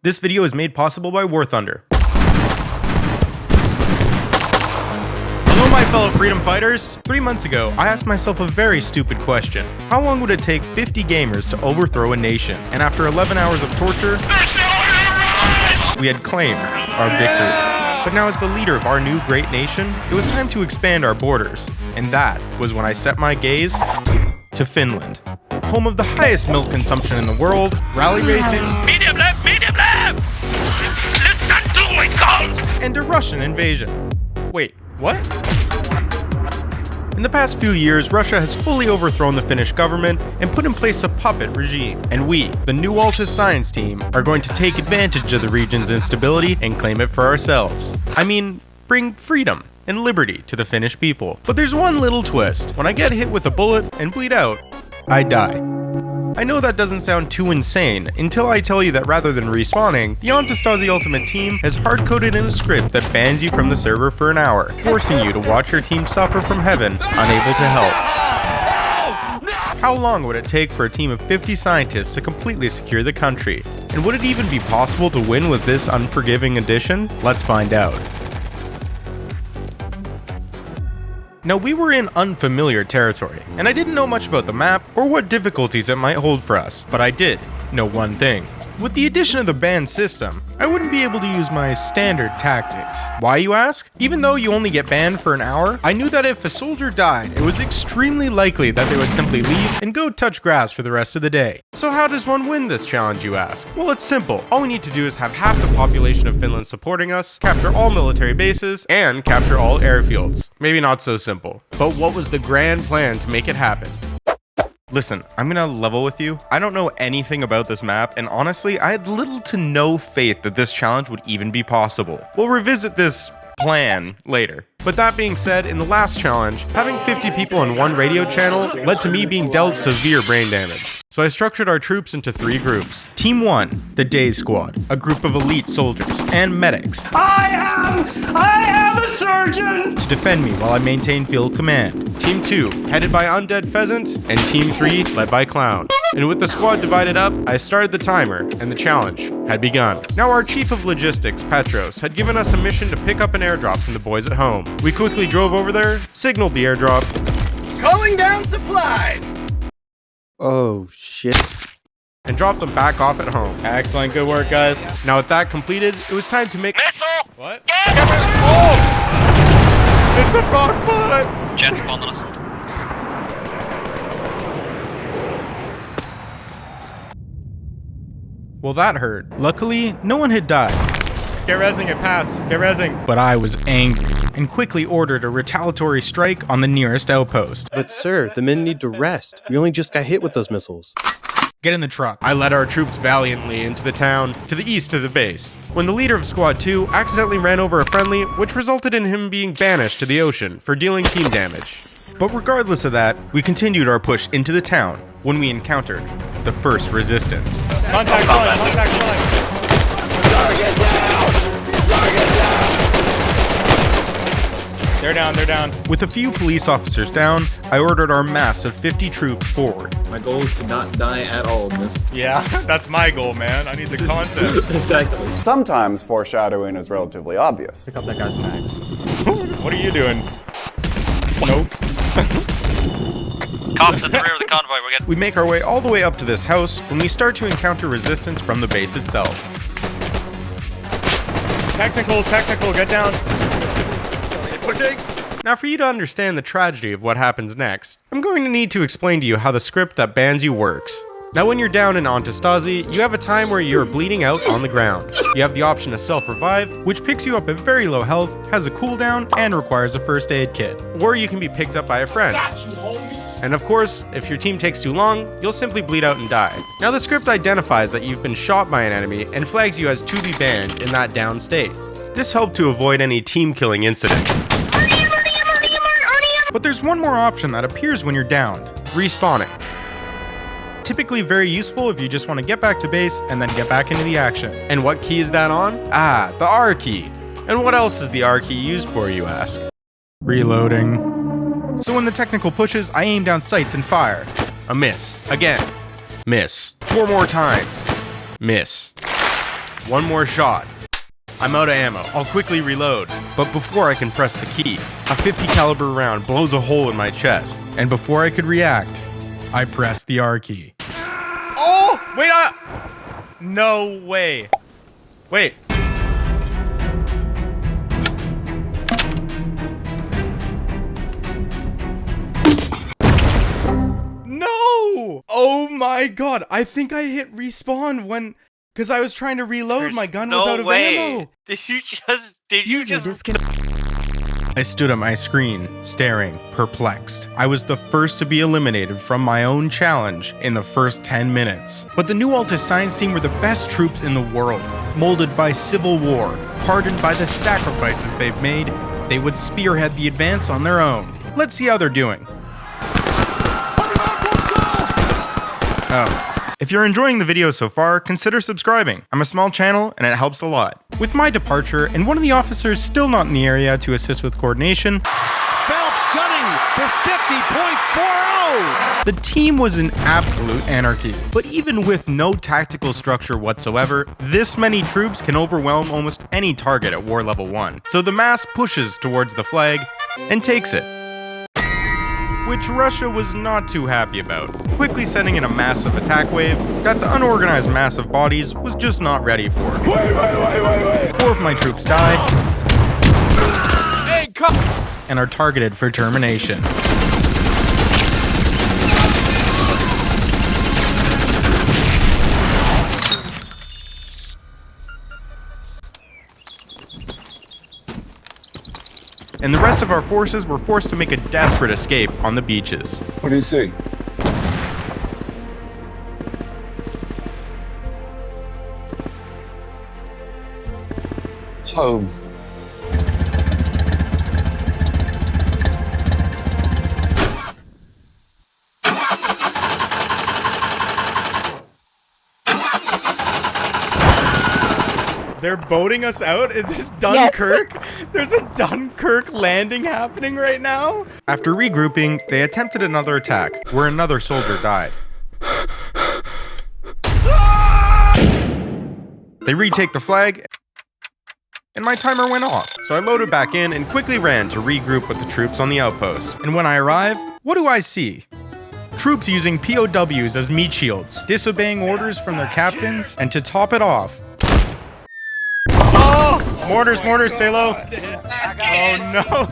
This video is made possible by War Thunder. Hello my fellow freedom fighters! 3 months ago, I asked myself a very stupid question. How long would it take 50 gamers to overthrow a nation? And after 11 hours of torture, we had claimed our victory. But now as the leader of our new great nation, it was time to expand our borders. And that was when I set my gaze to Finland. Home of the highest milk consumption in the world, rally racing, medium left, listen to it calls, and a Russian invasion. Wait, what? In the past few years, Russia has fully overthrown the Finnish government and put in place a puppet regime. And we, the new Altus science team, are going to take advantage of the region's instability and claim it for ourselves. I mean, bring freedom and liberty to the Finnish people. But there's one little twist. When I get hit with a bullet and bleed out, I die. I know that doesn't sound too insane until I tell you that rather than respawning, the Antastasi Ultimate team has hard-coded in a script that bans you from the server for an hour, forcing you to watch your team suffer from heaven, unable to help. How long would it take for a team of 50 scientists to completely secure the country? And would it even be possible to win with this unforgiving addition? Let's find out. Now, we were in unfamiliar territory, and I didn't know much about the map or what difficulties it might hold for us, but I did know one thing. With the addition of the ban system, I wouldn't be able to use my standard tactics. Why, you ask? Even though you only get banned for an hour, I knew that if a soldier died, it was extremely likely that they would simply leave and go touch grass for the rest of the day. So how does one win this challenge, you ask? Well, it's simple. All we need to do is have half the population of Finland supporting us, capture all military bases, and capture all airfields. Maybe not so simple. But what was the grand plan to make it happen? Listen, I'm gonna level with you. I don't know anything about this map, and honestly, I had little to no faith that this challenge would even be possible. We'll revisit this plan later. But that being said, in the last challenge, having 50 people on one radio channel led to me being dealt severe brain damage. So I structured our troops into 3 groups. Team 1, the Day Squad, a group of elite soldiers and medics. I am a surgeon! To defend me while I maintain field command. Team 2, headed by Undead Pheasant, and Team 3, led by Clown. And with the squad divided up, I started the timer, and the challenge had begun. Now our chief of logistics, Petros, had given us a mission to pick up an airdrop from the boys at home. We quickly drove over there, signaled the airdrop. calling down supplies. Oh, shit. And dropped them back off at home. Excellent, good work, guys. Now with that completed, it was time to make— Missile! What? Oh! It's the wrong button! Jet spawned on us. Well, that hurt. Luckily, no one had died. Get rezzing, it passed. Get rezzing. But I was angry and quickly ordered a retaliatory strike on the nearest outpost. But sir, the men need to rest. We only just got hit with those missiles. Get in the truck. I led our troops valiantly into the town, to the east of the base, when the leader of Squad 2 accidentally ran over a friendly, which resulted in him being banished to the ocean for dealing team damage. But regardless of that, we continued our push into the town when we encountered the first resistance. Contact one, contact one! Target down! Target down! They're down, they're down. With a few police officers down, I ordered our mass of 50 troops forward. My goal is to not die at all in this. Yeah, that's my goal, man. I need the content. Exactly. Sometimes foreshadowing is relatively obvious. Pick up that guy's bag. What are you doing? Nope. Cops at the rear of the convoy, we're getting— We make our way all the way up to this house when we start to encounter resistance from the base itself. Technical, get down. pushing. Now for you to understand the tragedy of what happens next, I'm going to need to explain to you how the script that bans you works. Now when you're down in Antastasi, you have a time where you're bleeding out on the ground. You have the option to self-revive, which picks you up at very low health, has a cooldown, and requires a first aid kit. Or you can be picked up by a friend. And of course, if your team takes too long, you'll simply bleed out and die. Now the script identifies that you've been shot by an enemy and flags you as to be banned in that down state. This helped to avoid any team killing incidents. But there's one more option that appears when you're downed: respawning. Typically very useful if you just want to get back to base and then get back into the action. And what key is that on? Ah, the R key. And what else is the R key used for, you ask? Reloading. So when the technical pushes, I aim down sights and fire. A miss. Again. Miss. 4 more times. Miss. One more shot. I'm out of ammo. I'll quickly reload. But before I can press the key, a 50 caliber round blows a hole in my chest. And before I could react, I pressed the R key. Oh! Wait, no way. Wait. No! Oh my god. I think I hit respawn when... Because I was trying to reload, my gun was out of ammo. Did you just I stood at my screen, staring, perplexed. I was the first to be eliminated from my own challenge in the first 10 minutes. But the new Altus Science team were the best troops in the world. Molded by civil war, hardened by the sacrifices they've made, they would spearhead the advance on their own. Let's see how they're doing. Oh. If you're enjoying the video so far, consider subscribing. I'm a small channel and it helps a lot. With my departure and one of the officers still not in the area to assist with coordination, Phelps gunning for 50.40! The team was in absolute anarchy. But even with no tactical structure whatsoever, this many troops can overwhelm almost any target at war level 1. So the mass pushes towards the flag and takes it, which Russia was not too happy about, quickly sending in a massive attack wave that the unorganized mass of bodies was just not ready for. Wait. 4 of my troops die, and are targeted for termination. And the rest of our forces were forced to make a desperate escape on the beaches. What do you see? Home. They're boating us out? Is this Dunkirk? Yes. There's a Dunkirk landing happening right now? After regrouping, they attempted another attack, where another soldier died. They retake the flag, and my timer went off. So I loaded back in and quickly ran to regroup with the troops on the outpost. And when I arrive, what do I see? Troops using POWs as meat shields, disobeying orders from their captains, and to top it off, mortars, stay low. Oh no.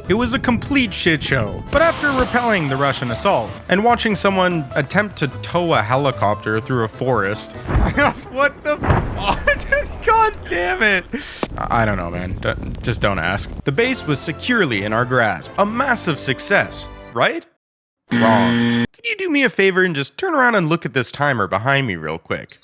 It was a complete shit show. But after repelling the Russian assault and watching someone attempt to tow a helicopter through a forest. What the God damn it. I don't know, man. Just don't ask. The base was securely in our grasp. A massive success, right? Wrong. Can you do me a favor and just turn around and look at this timer behind me real quick?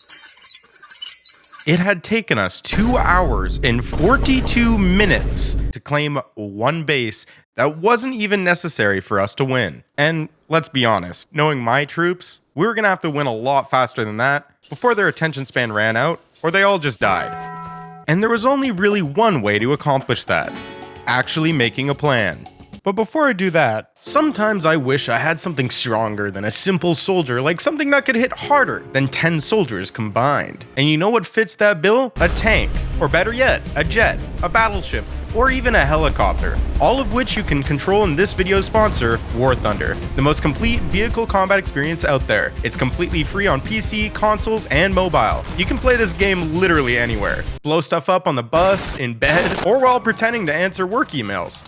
It had taken us 2 hours and 42 minutes to claim one base that wasn't even necessary for us to win. And let's be honest, knowing my troops, we were gonna have to win a lot faster than that before their attention span ran out, or they all just died. And there was only really one way to accomplish that: actually making a plan. But before I do that, sometimes I wish I had something stronger than a simple soldier, like something that could hit harder than 10 soldiers combined. And you know what fits that bill? A tank, or better yet, a jet, a battleship, or even a helicopter. All of which you can control in this video's sponsor, War Thunder, the most complete vehicle combat experience out there. It's completely free on PC, consoles, and mobile. You can play this game literally anywhere. Blow stuff up on the bus, in bed, or while pretending to answer work emails.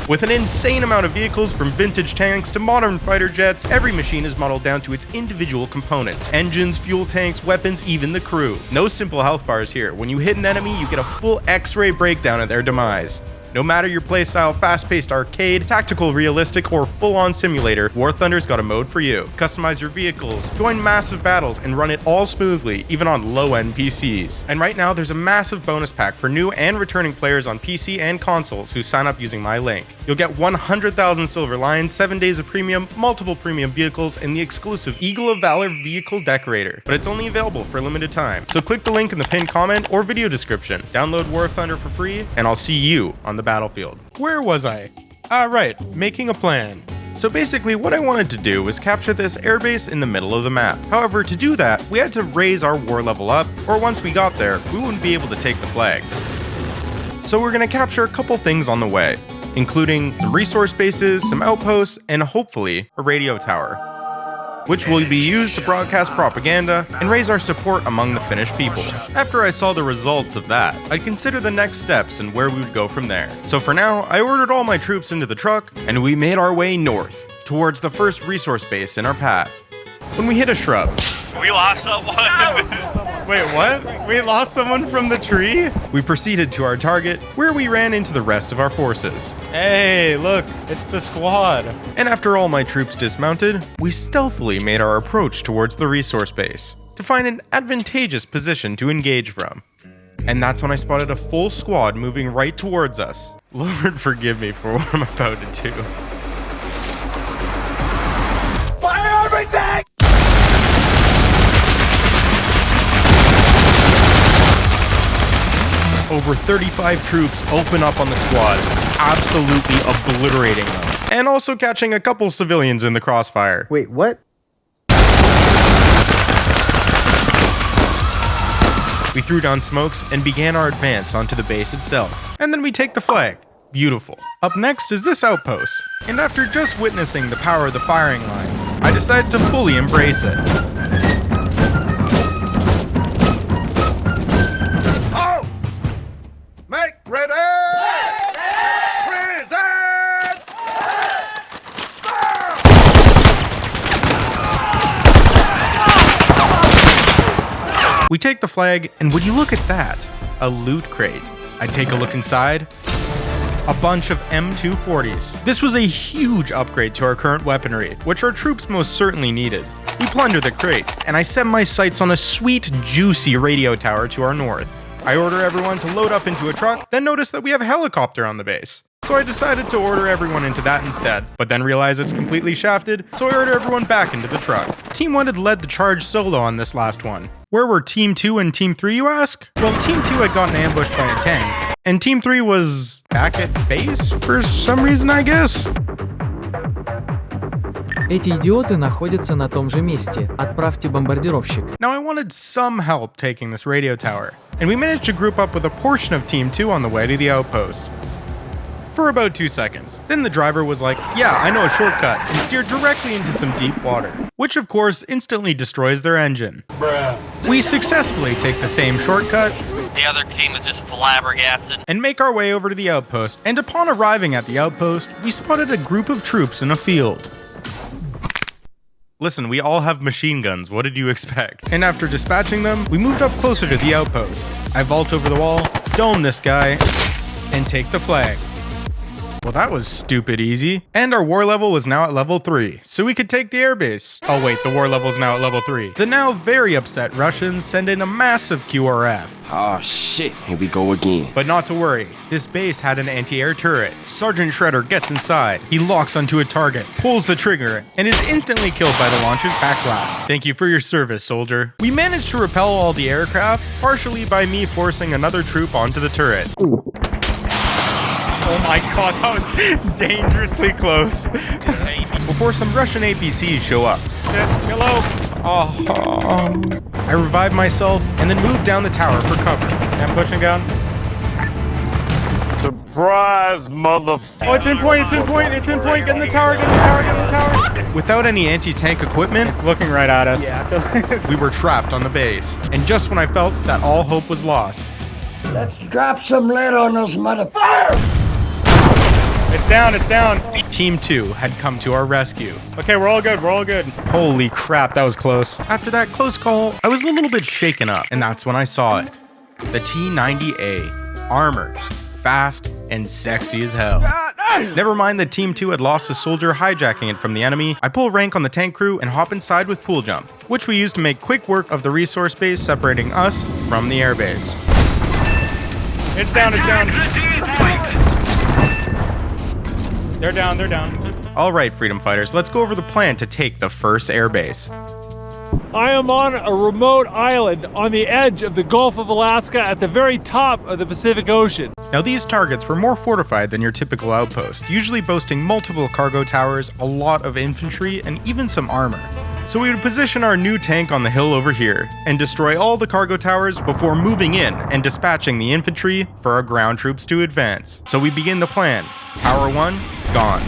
With an insane amount of vehicles, from vintage tanks to modern fighter jets, every machine is modeled down to its individual components: engines, fuel tanks, weapons, even the crew. No simple health bars here. When you hit an enemy, you get a full X-ray breakdown of their demise. No matter your playstyle, fast-paced arcade, tactical realistic, or full-on simulator, War Thunder's got a mode for you. Customize your vehicles, join massive battles, and run it all smoothly, even on low-end PCs. And right now, there's a massive bonus pack for new and returning players on PC and consoles who sign up using my link. You'll get 100,000 Silver Lions, 7 days of premium, multiple premium vehicles, and the exclusive Eagle of Valor vehicle decorator. But it's only available for a limited time. So click the link in the pinned comment or video description. Download War Thunder for free, and I'll see you on the battlefield. Where was I? Right, making a plan. So basically what I wanted to do was capture this airbase in the middle of the map. However, to do that, we had to raise our war level up, or once we got there, we wouldn't be able to take the flag. So we're gonna capture a couple things on the way, including some resource bases, some outposts, and hopefully a radio tower, which will be used to broadcast propaganda and raise our support among the Finnish people. After I saw the results of that, I'd consider the next steps and where we would go from there. So for now, I ordered all my troops into the truck, and we made our way north, towards the first resource base in our path. When we hit a shrub... We lost someone. Wait, what? We lost someone from the tree? We proceeded to our target, where we ran into the rest of our forces. Hey, look, it's the squad. And after all my troops dismounted, we stealthily made our approach towards the resource base, to find an advantageous position to engage from. And that's when I spotted a full squad moving right towards us. Lord forgive me for what I'm about to do. Fire everything! Over 35 troops open up on the squad, absolutely obliterating them, and also catching a couple civilians in the crossfire. Wait, what? We threw down smokes and began our advance onto the base itself, and then we take the flag. Beautiful. Up next is this outpost, and after just witnessing the power of the firing line, I decided to fully embrace it. Make ready! Present! We take the flag, and would you look at that? A loot crate. I take a look inside. A bunch of M240s. This was a huge upgrade to our current weaponry, which our troops most certainly needed. We plunder the crate, and I set my sights on a sweet, juicy radio tower to our north. I order everyone to load up into a truck, then notice that we have a helicopter on the base. So I decided to order everyone into that instead, but then realized it's completely shafted, so I order everyone back into the truck. Team 1 had led the charge solo on this last one. Where were Team 2 and Team 3, you ask? Well, Team 2 had gotten ambushed by a tank, and Team 3 was back at base for some reason, I guess? Эти идиоты находятся на том же месте. Отправьте бомбардировщик. Now I wanted some help taking this radio tower, and we managed to group up with a portion of Team 2 on the way to the outpost. For about 2 seconds. Then the driver was like, yeah, I know a shortcut, and steered directly into some deep water, which of course instantly destroys their engine. Bruh. We successfully take the same shortcut, The other team is just flabbergasted. and make our way over to the outpost, and upon arriving at the outpost, we spotted a group of troops in a field. Listen, we all have machine guns, what did you expect? And after dispatching them, we moved up closer to the outpost. I vault over the wall, dome this guy, and take the flag. Well, that was stupid easy. And our war level was now at level 3, so we could take the airbase. Oh wait, the war level is now at level 3. The now very upset Russians send in a massive QRF. Oh shit, here we go again. But not to worry, this base had an anti-air turret. Sergeant Shredder gets inside, he locks onto a target, pulls the trigger, and is instantly killed by the launcher's backblast. Thank you for your service, soldier. We managed to repel all the aircraft, partially by me forcing another troop onto the turret. Oh my god, that was dangerously close. Before some Russian APCs show up. Hello. I revive myself and then move down the tower for cover. I'm pushing down. Surprise, motherfucker. Oh, it's in point, it's in point, it's in point. Get in the tower, get in the tower, get in the tower. Without any anti-tank equipment, it's looking right at us. Yeah. We were trapped on the base. And just when I felt that all hope was lost. Let's drop some lead on those motherfuckers. It's down, it's down. Team 2 had come to our rescue. Okay, we're all good, we're all good. Holy crap, that was close. After that close call, I was a little bit shaken up, and that's when I saw it. The T-90A, armored, fast, and sexy as hell. Never mind that Team 2 had lost a soldier hijacking it from the enemy, I pull rank on the tank crew and hop inside with pool jump, which we used to make quick work of the resource base separating us from the airbase. It's down, it's down. They're down, they're down. All right, freedom fighters, let's go over the plan to take the first airbase. I am on a remote island on the edge of the Gulf of Alaska at the very top of the Pacific Ocean. Now these targets were more fortified than your typical outpost, usually boasting multiple cargo towers, a lot of infantry, and even some armor. So we would position our new tank on the hill over here, and destroy all the cargo towers before moving in and dispatching the infantry for our ground troops to advance. So we begin the plan. Tower 1, gone.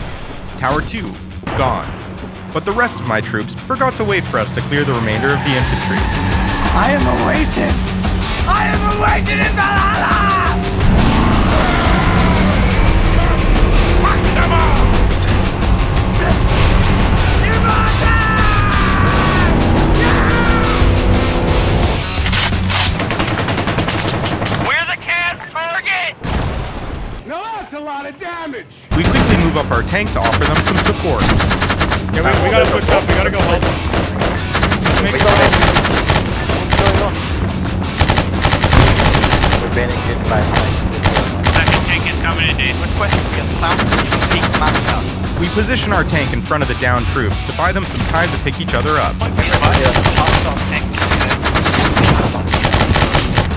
Tower 2, gone. But the rest of my troops forgot to wait for us to clear the remainder of the infantry. I am awaited. I am awaited in Valhalla! Fuck them all! We're the cat target! Now that's a lot of damage. We quickly move up our tank to offer them some support. Yeah, we gotta push up, we gotta go help them. Make it We're being hit by Second tank is coming in, dude. We position our tank in front of the downed troops to buy them some time to pick each other up.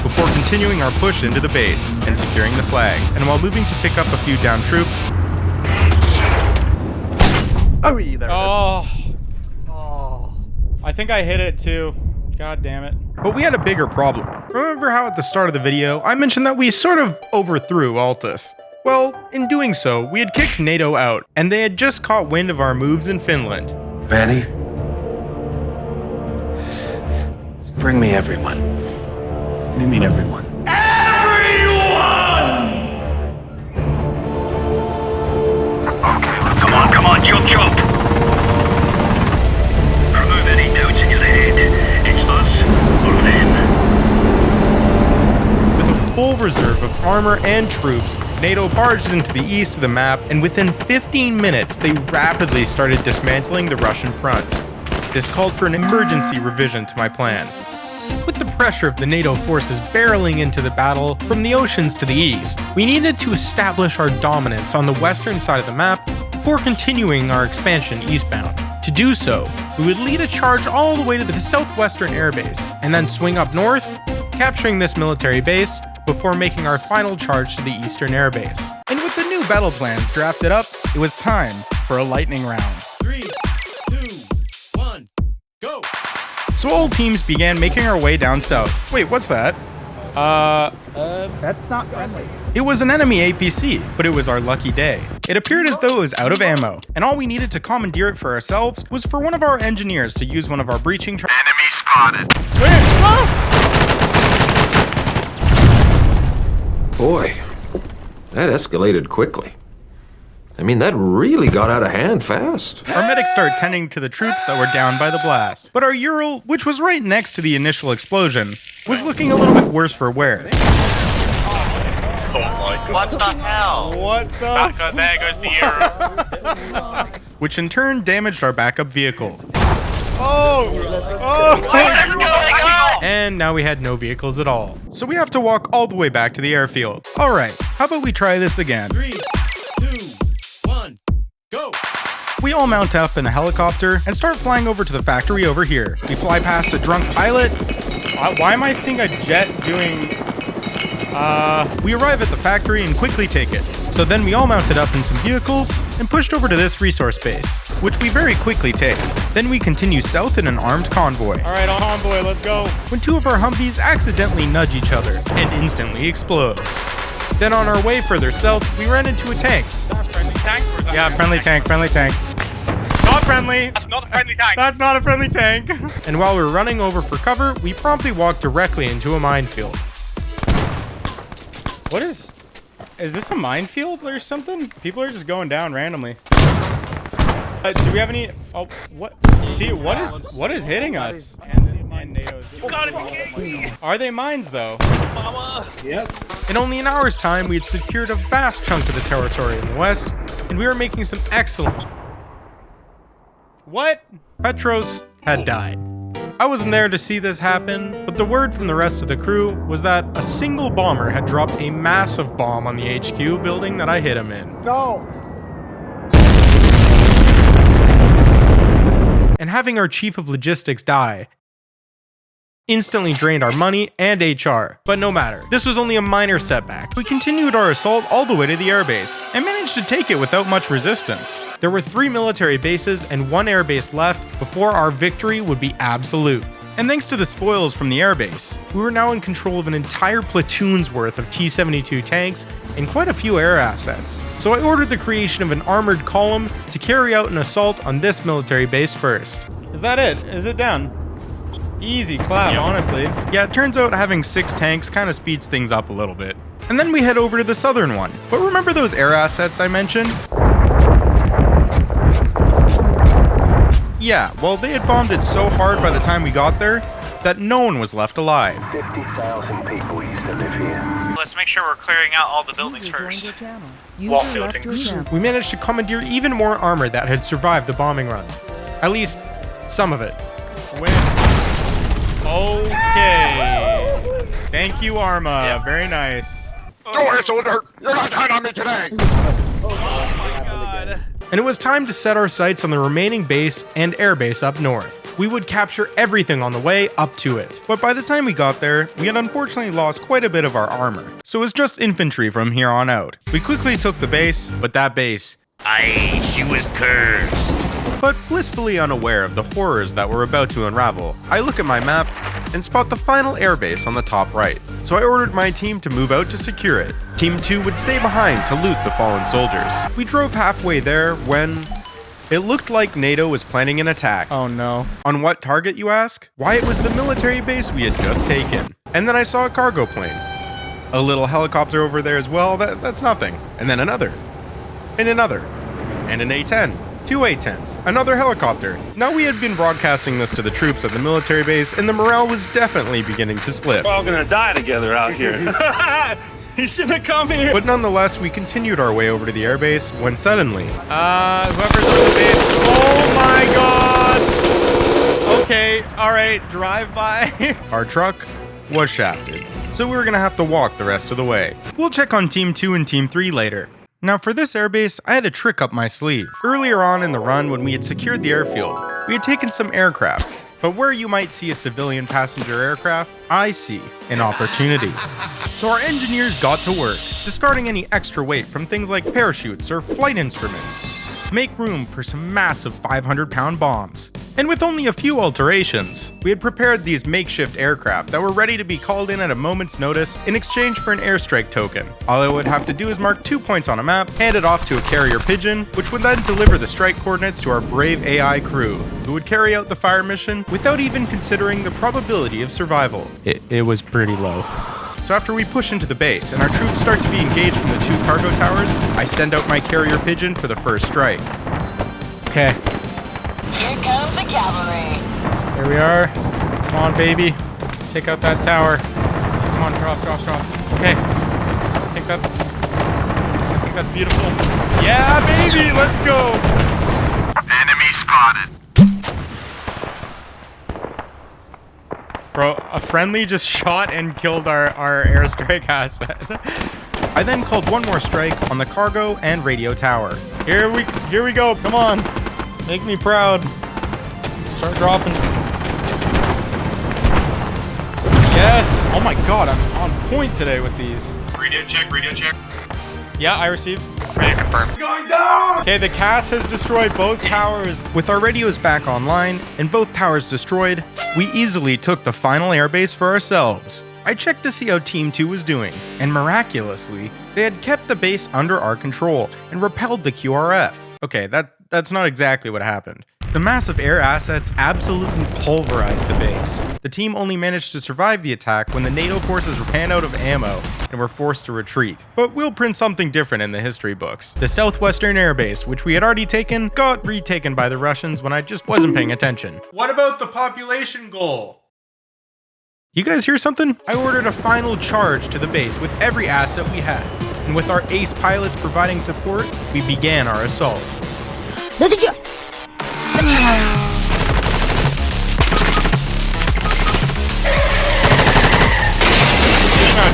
Before continuing our push into the base and securing the flag. And while moving to pick up a few downed troops, Oh, I think I hit it too. God damn it. but we had a bigger problem. Remember how at the start of the video, I mentioned that we sort of overthrew Altus? Well, in doing so, we had kicked NATO out, and they had just caught wind of our moves in Finland. Vanny, bring me everyone. What do you mean, everyone? Come on, jump. Remove any doubts in your head. It's us or them. With a full reserve of armor and troops, NATO barged into the east of the map, and within 15 minutes, they rapidly started dismantling the Russian front. This called for an emergency revision to my plan. With the pressure of the NATO forces barreling into the battle from the oceans to the east, we needed to establish our dominance on the western side of the map before continuing our expansion eastbound. To do so, we would lead a charge all the way to the southwestern airbase, and then swing up north, capturing this military base before making our final charge to the eastern airbase. And with the new battle plans drafted up, it was time for a lightning round. 3, 2, 1, go! So all teams began making our way down south. Wait, what's that? That's not friendly. It was an enemy APC, but it was our lucky day. It appeared as though it was out of ammo, and all we needed to commandeer it for ourselves was for one of our engineers to use one of our breaching Enemy spotted. Boy, that escalated quickly. I mean, that really got out of hand fast. Our medics started tending to the troops that were down by the blast. But our Ural, which was right next to the initial explosion, was looking a little bit worse for wear. What the hell? What the? There goes the Euro. Which in turn damaged our backup vehicle. Oh! What is going on? And now we had no vehicles at all. So we have to walk all the way back to the airfield. Alright, how about we try this again? 3, 2, 1, go! We all mount up in a helicopter and start flying over to the factory over here. We fly past a drunk pilot. Why am I seeing a jet doing... We arrive at the factory and quickly take it. So then we all mounted up in some vehicles and pushed over to this resource base, which we very quickly take. Then we continue south in an armed convoy. Alright, convoy, let's go. When two of our Humvees accidentally nudge each other and instantly explode. Then on our way further south, we ran into a tank. Yeah, friendly tank. Not friendly. That's not a friendly tank. That's not a friendly tank. And while we were running over for cover, we promptly walked directly into a minefield. What is this a minefield or something? People are just going down randomly. Do we have any? Oh, what? See, what is hitting us? And NATO's. You gotta be kidding me! Are they mines though? In only an hour's time, we had secured a vast chunk of the territory in the west, and we were making some excellent... What? Petros had died. I wasn't there to see this happen, but the word from the rest of the crew was that a single bomber had dropped a massive bomb on the HQ building that I hit him in. No. And having our chief of logistics die instantly drained our money and HR. But no matter, this was only a minor setback. We continued our assault all the way to the airbase, and managed to take it without much resistance. There were 3 military bases and 1 airbase left before our victory would be absolute. And thanks to the spoils from the airbase, we were now in control of an entire platoon's worth of T-72 tanks and quite a few air assets. So I ordered the creation of an armored column to carry out an assault on this military base first. Is that it? Is it down? Easy clap, honestly. Yeah, it turns out having 6 tanks kind of speeds things up a little bit. And then we head over to the southern one. But remember those air assets I mentioned? Yeah, well, they had bombed it so hard by the time we got there that no one was left alive. 50,000 people used to live here. Let's make sure we're clearing out all the buildings first. Wall buildings. We managed to commandeer even more armor that had survived the bombing runs. At least, some of it. Win. Okay. Thank you, Arma. Yeah. Very nice. Go ahead, soldier. You're not dying on me today. And it was time to set our sights on the remaining base and airbase up north. We would capture everything on the way up to it. But by the time we got there, we had unfortunately lost quite a bit of our armor. So it was just infantry from here on out. We quickly took the base, but that base, She was cursed. but blissfully unaware of the horrors that were about to unravel, I look at my map and spot the final airbase on the top right. So I ordered my team to move out to secure it. Team 2 would stay behind to loot the fallen soldiers. We drove halfway there when it looked like NATO was planning an attack. Oh no. On what target, you ask? Why, it was the military base we had just taken. And then I saw a cargo plane. A little helicopter over there as well, that's nothing. And then another. And another. And an A-10. 2 A-10s. Another helicopter. Now we had been broadcasting this to the troops at the military base, and the morale was definitely beginning to split. We're all gonna die together out here. You shouldn't have come here. But nonetheless, we continued our way over to the airbase when suddenly... Whoever's on the base. Oh my god! Okay, alright, drive by. our truck was shafted. So we were gonna have to walk the rest of the way. We'll check on Team 2 and Team 3 later. Now for this airbase, I had a trick up my sleeve. Earlier on in the run, when we had secured the airfield, we had taken some aircraft. But where you might see a civilian passenger aircraft, I see an opportunity. So our engineers got to work, discarding any extra weight from things like parachutes or flight instruments, to make room for some massive 500-pound bombs. And with only a few alterations, we had prepared these makeshift aircraft that were ready to be called in at a moment's notice in exchange for an airstrike token. All I would have to do is mark 2 points on a map, hand it off to a carrier pigeon, which would then deliver the strike coordinates to our brave AI crew, who would carry out the fire mission without even considering the probability of survival. It was pretty low. So after we push into the base and our troops start to be engaged from the 2 cargo towers, I send out my carrier pigeon for the first strike. Okay. Here comes the cavalry. Here we are. Come on, baby. Take out that tower. Come on, drop. Okay. I think that's beautiful. Yeah, baby, let's go. Enemy spotted. Bro, a friendly just shot and killed our airstrike asset. I then called one more strike on the cargo and radio tower. Here we go. Come on. Make me proud. Start dropping. Yes. Oh my god, I'm on point today with these. Radio check. Yeah, I received. Ready to confirm. Going down! Okay, the CAS has destroyed both towers. With our radios back online and both towers destroyed, we easily took the final airbase for ourselves. I checked to see how Team 2 was doing, and miraculously, they had kept the base under our control and repelled the QRF. Okay, that's not exactly what happened. The massive air assets absolutely pulverized the base. The team only managed to survive the attack when the NATO forces ran out of ammo and were forced to retreat. But we'll print something different in the history books. The southwestern airbase, which we had already taken, got retaken by the Russians when I just wasn't paying attention. What about the population goal? You guys hear something? I ordered a final charge to the base with every asset we had. And with our ace pilots providing support, we began our assault.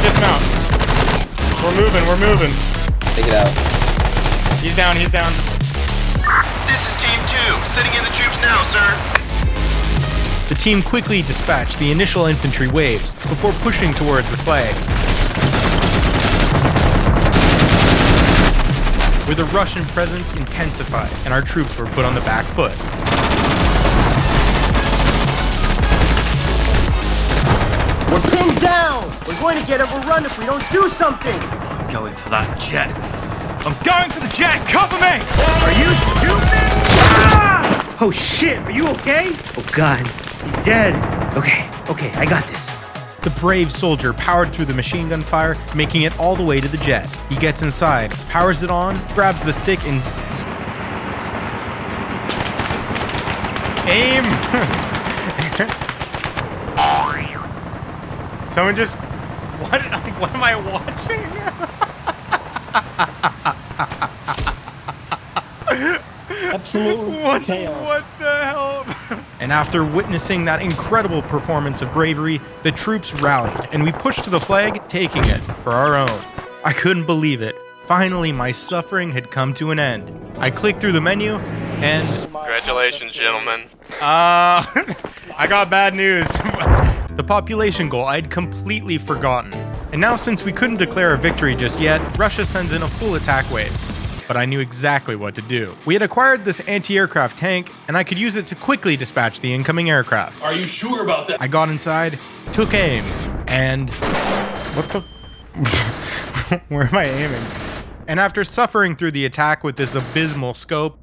Dismount. We're moving. Take it out. He's down. This is Team 2. Sitting in the troops now, sir. The team quickly dispatched the initial infantry waves before pushing towards the flag, where the Russian presence intensified and our troops were put on the back foot. We're pinned down! We're going to get overrun if we don't do something! I'm going for that jet. I'm going for the jet! Cover me! Are you stupid? Ah! Oh shit, are you okay? Oh god, he's dead. Okay, I got this. The brave soldier powered through the machine gun fire, making it all the way to the jet. He gets inside, powers it on, grabs the stick, and... Aim! Someone just... What am I watching? Absolute chaos. What the hell? And after witnessing that incredible performance of bravery, the troops rallied, and we pushed to the flag, taking it for our own. I couldn't believe it. Finally, my suffering had come to an end. I clicked through the menu, and... Congratulations, gentlemen. I got bad news. The population goal I'd completely forgotten. And now, since we couldn't declare a victory just yet, Russia sends in a full attack wave. But I knew exactly what to do. We had acquired this anti-aircraft tank, and I could use it to quickly dispatch the incoming aircraft. Are you sure about that? I got inside, took aim, and... What the... Where am I aiming? And after suffering through the attack with this abysmal scope,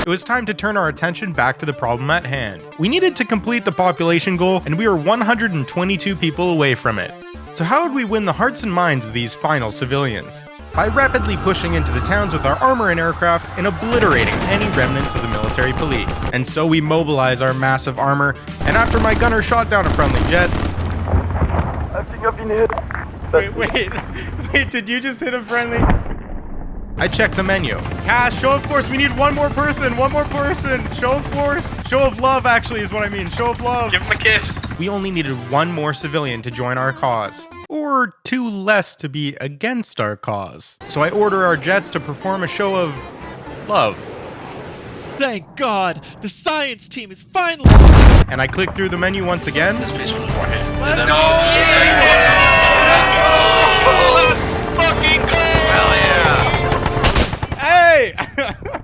it was time to turn our attention back to the problem at hand. We needed to complete the population goal, and we were 122 people away from it. So how would we win the hearts and minds of these final civilians? By rapidly pushing into the towns with our armor and aircraft and obliterating any remnants of the military police. And so we mobilize our massive armor, and after my gunner shot down a friendly jet... I think I've been hit. Wait, did you just hit a friendly? I checked the menu. Cash, show of force, we need one more person. Show of force. Show of love, actually, is what I mean. Show of love. Give him a kiss. We only needed one more civilian to join our cause. Or two less to be against our cause. So I order our jets to perform a show of love. Thank God, the science team is finally... And I click through the menu once again. Let's go! Fucking go! Hell yeah! Hey!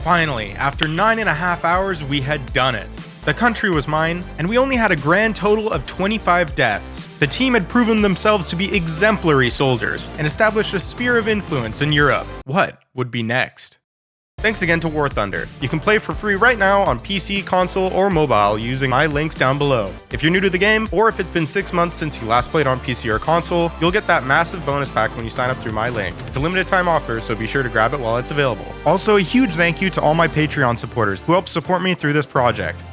Finally, after 9.5 hours, we had done it. The country was mine, and we only had a grand total of 25 deaths. The team had proven themselves to be exemplary soldiers and established a sphere of influence in Europe. What would be next? Thanks again to War Thunder. You can play for free right now on PC, console, or mobile using my links down below. If you're new to the game, or if it's been 6 months since you last played on PC or console, you'll get that massive bonus pack when you sign up through my link. It's a limited time offer, so be sure to grab it while it's available. Also, a huge thank you to all my Patreon supporters who help support me through this project.